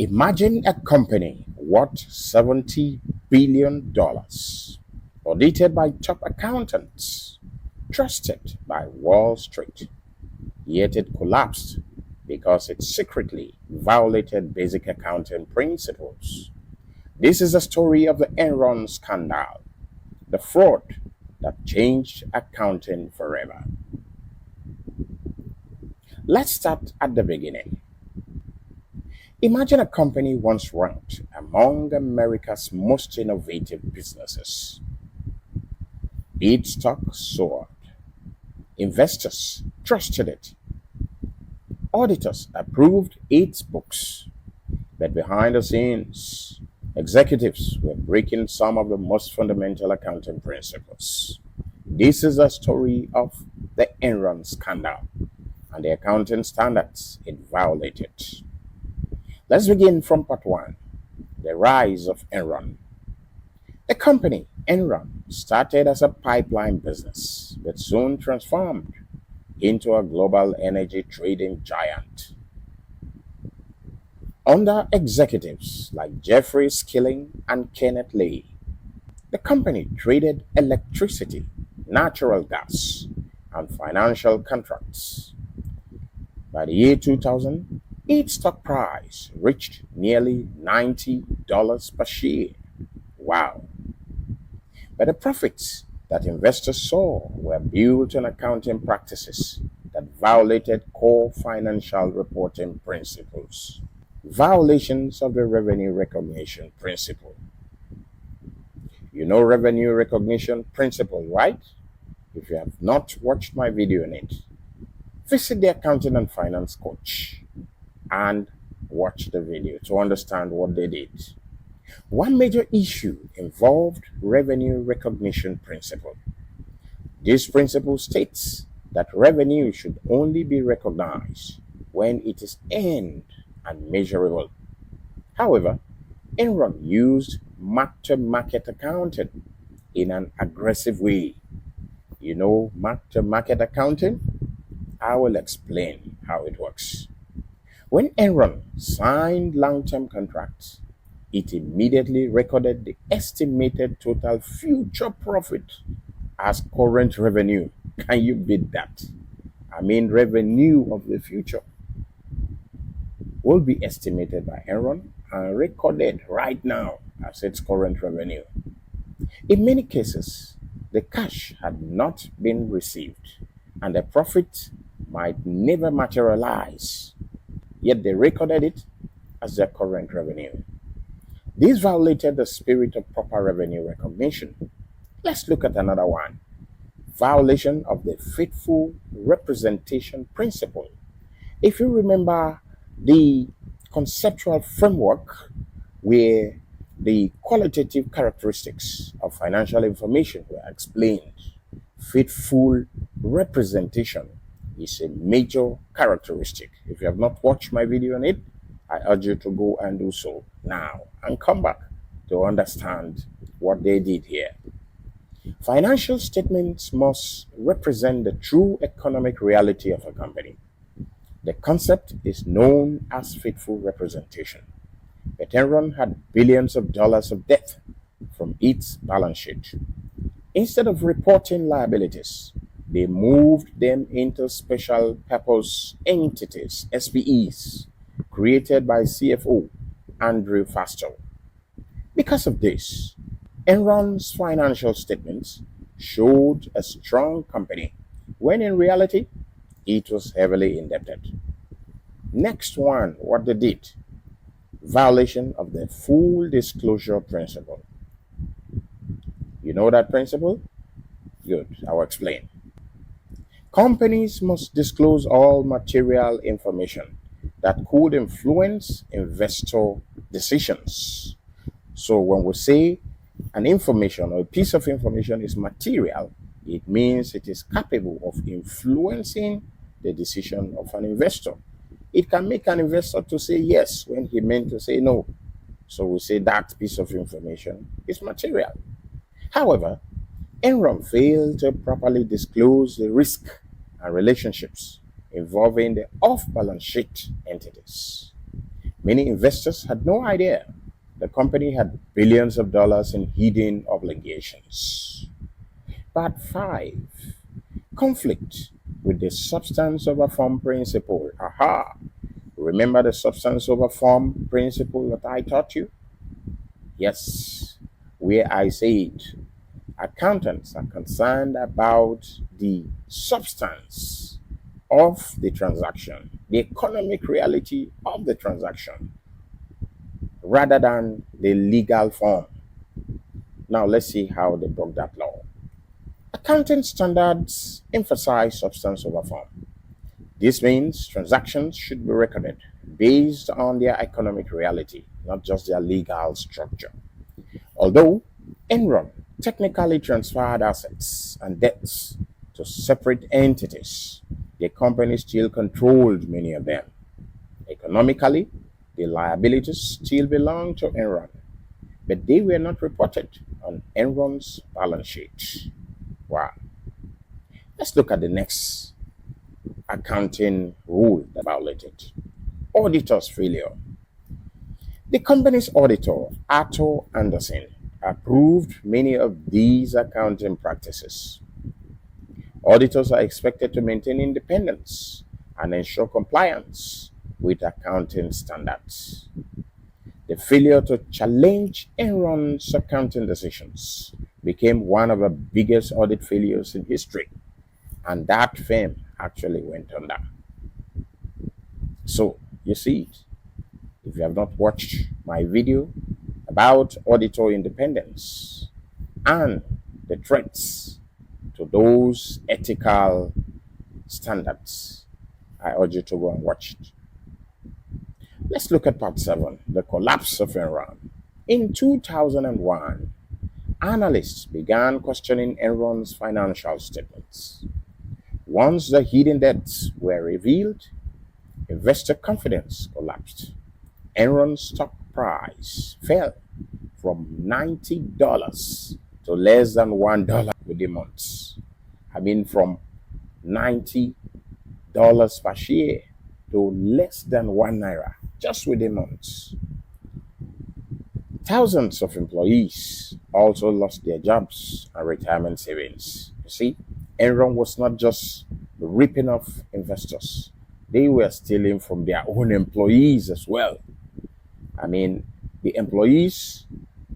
Imagine a company worth $70 billion, audited by top accountants, trusted by Wall Street, yet it collapsed because it secretly violated basic accounting principles. This is the story of the Enron scandal, the fraud that changed accounting forever. Let's start at the beginning. Imagine a company once ranked among America's most innovative businesses. Its stock soared. Investors trusted it. Auditors approved its books. But behind the scenes, executives were breaking some of the most fundamental accounting principles. This is the story of the Enron scandal and the accounting standards it violated. Let's begin from part 1, the rise of Enron. The company, Enron, started as a pipeline business, but soon transformed into a global energy trading giant. Under executives like Jeffrey Skilling and Kenneth Lay, the company traded electricity, natural gas, and financial contracts. By the year 2000, its stock price reached nearly $90 per share. Wow! But the profits that investors saw were built on accounting practices that violated core financial reporting principles. Violations of the revenue recognition principle. You know revenue recognition principle, right? If you have not watched my video on it, visit the Accounting and Finance Coach and watch the video to understand what they did. One major issue involved revenue recognition principle. This principle states that revenue should only be recognized when it is earned and measurable. However, Enron used mark-to-market accounting in an aggressive way. You know mark-to-market accounting? I will explain how it works. When Enron signed long-term contracts, it immediately recorded the estimated total future profit as current revenue. Can you beat that? I mean, revenue of the future will be estimated by Enron and recorded right now as its current revenue. In many cases, the cash had not been received and the profit might never materialize, yet they recorded it as their current revenue. This violated the spirit of proper revenue recognition. Let's look at another one. Violation of the faithful representation principle. If you remember the conceptual framework where the qualitative characteristics of financial information were explained, faithful representation is a major characteristic. If you have not watched my video on it, I urge you to go and do so now and come back to understand what they did here. Financial statements must represent the true economic reality of a company. The concept is known as faithful representation. But Enron had billions of dollars of debt from its balance sheet. Instead of reporting liabilities, they moved them into special purpose entities, SPEs, created by CFO Andrew Fastow. Because of this, Enron's financial statements showed a strong company, when in reality, it was heavily indebted. Next one, what they did. Violation of the full disclosure principle. You know that principle? Good, I'll explain. Companies must disclose all material information that could influence investor decisions. So when we say an information or a piece of information is material, it means it is capable of influencing the decision of an investor. It can make an investor to say yes when he meant to say no. So we say that piece of information is material. However, Enron failed to properly disclose the risk and relationships involving the off-balance sheet entities. Many investors had no idea the company had billions of dollars in hidden obligations. Part 5. Conflict with the substance over form principle. Aha! Remember the substance over form principle that I taught you? Yes, where I said accountants are concerned about the substance of the transaction, the economic reality of the transaction, rather than the legal form. Now let's see how they broke that law. Accounting standards emphasize substance over form. This means transactions should be recorded based on their economic reality, not just their legal structure. Although Enron technically transferred assets and debts to separate entities, the company still controlled many of them. Economically, the liabilities still belonged to Enron, but they were not reported on Enron's balance sheet. Wow. Let's look at the next accounting rule that violated. Auditor's failure. The company's auditor, Arthur Anderson, approved many of these accounting practices. Auditors are expected to maintain independence and ensure compliance with accounting standards. The failure to challenge Enron's accounting decisions became one of the biggest audit failures in history, and that firm actually went under. So, you see it. If you have not watched my video about auditor independence and the threats to those ethical standards, I urge you to go and watch it. Let's look at part 7, the collapse of Enron. In 2001, analysts began questioning Enron's financial statements. Once the hidden debts were revealed, investor confidence collapsed. Enron's stock price fell from $90 to less than $1 within months. From $90 per share to less than £1 just within months. Thousands of employees also lost their jobs and retirement savings. You see, Enron was not just ripping off investors, they were stealing from their own employees as well. The employees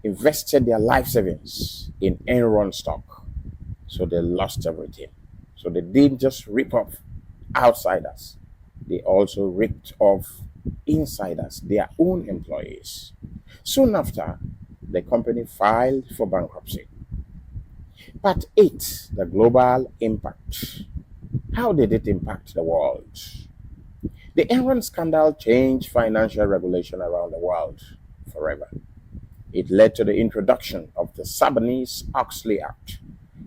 invested their life savings in Enron stock, so they lost everything. So they didn't just rip off outsiders, they also ripped off insiders, their own employees. Soon after, the company filed for bankruptcy. Part 8, the global impact. How did it impact the world? The Enron scandal changed financial regulation around the world forever. It led to the introduction of the Sarbanes Oxley Act,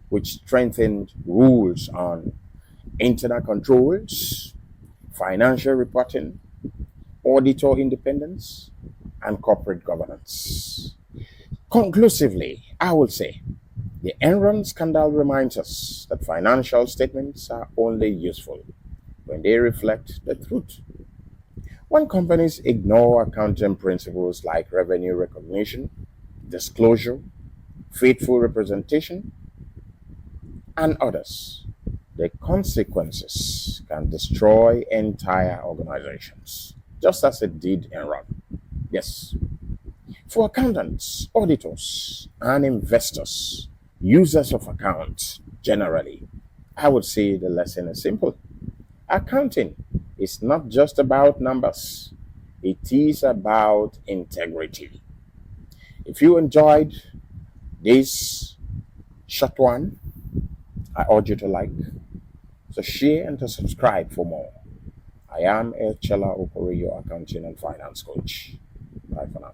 which strengthened rules on internal controls, financial reporting, auditor independence, and corporate governance. Conclusively, I will say the Enron scandal reminds us that financial statements are only useful when they reflect the truth. When companies ignore accounting principles like revenue recognition, disclosure, faithful representation, and others, the consequences can destroy entire organizations, just as it did Enron. Yes. For accountants, auditors, and investors, users of accounts generally, I would say the lesson is simple. Accounting is not just about numbers, it is about integrity. If you enjoyed this short one, I urge you to like, to share, and to subscribe for more. I am Chela Okori, your accounting and finance coach. Bye for now.